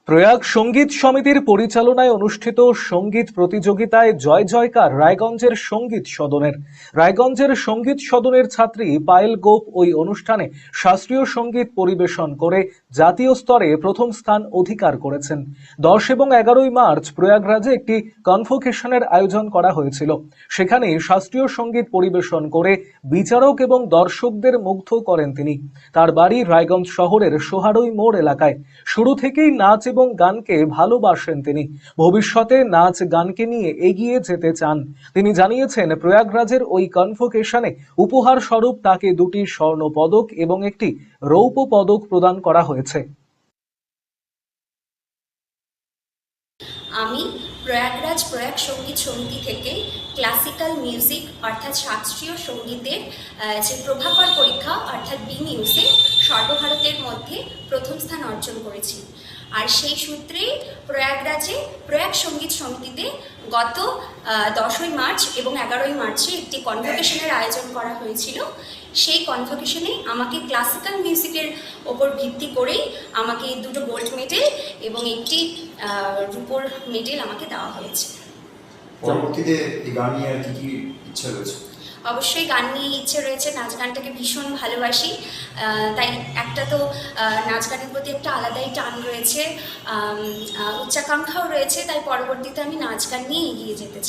প্রয়াগ সঙ্গীত সমিতির পরিচালনায় অনুষ্ঠিত সঙ্গীত প্রতিযোগিতায় জয় জয়কার রায়গঞ্জের সঙ্গীত সদনের। রায়গঞ্জের সঙ্গীত সদনের ছাত্রী পায়েল গোপ ওই অনুষ্ঠানে শাস্ত্রীয় সঙ্গীত পরিবেশন করে জাতীয় স্তরে প্রথম স্থান অধিকার করেছেন। 10 এবং 11ই মার্চ প্রয়াগরাজে একটি কনভোকেশনের আয়োজন করা হয়েছিল। সেখানে শাস্ত্রীয় সঙ্গীত পরিবেশন করে বিচারক এবং দর্শকদের মুগ্ধ করেন তিনি। তার বাড়ি রায়গঞ্জ শহরের সোহারই মোড় এলাকায়। শুরু থেকেই নাচ এবং গানকে ভালোবাসেন তিনি। ভবিষ্যতে নাচ গানকে নিয়ে এগিয়ে যেতে চান। তিনি জানিয়েছেন, প্রয়াগরাজের ওই কনভোকেশনে উপহার স্বরূপ তাকে 2টি স্বর্ণ পদক এবং একটি রৌপ্য পদক প্রদান করা হয়েছে। আমি প্রয়াগরাজ প্রয়াগ সঙ্গীত সমিতি থেকে ক্লাসিক্যাল মিউজিক অর্থাৎ শাস্ত্রীয় সঙ্গীতের যে প্রভাকর পরীক্ষা অর্থাৎ BMUSে সর্বভারতের মধ্যে প্রথম স্থান অর্জন করেছি। আর সেই সূত্রেই প্রয়াগরাজে প্রয়াগ সঙ্গীত সমিতিতে গত 10ই মার্চ এবং 11ই মার্চে একটি কনভোকেশনের আয়োজন করা হয়েছিল। সেই কনভোকেশনে আমাকে ক্লাসিক্যাল মিউজিকের ওপর ভিত্তি করেই আমাকে 2টো গোল্ড মেডেল এবং একটি রূপোর মেডেল আমাকে দেওয়া হয়েছে। পরবর্তীতে এই গান নিয়ে আর কি ইচ্ছা রয়েছে? অবশ্যই গান নিয়ে ইচ্ছে রয়েছে। নাচ গানটাকে ভীষণ ভালোবাসি, তাই একটা তো নাচ গানের প্রতি একটা আলাদাই টান রয়েছে, উচ্চাকাঙ্ক্ষাও রয়েছে। তাই পরবর্তীতে আমি নাচ গান নিয়ে এগিয়ে যেতে চাই।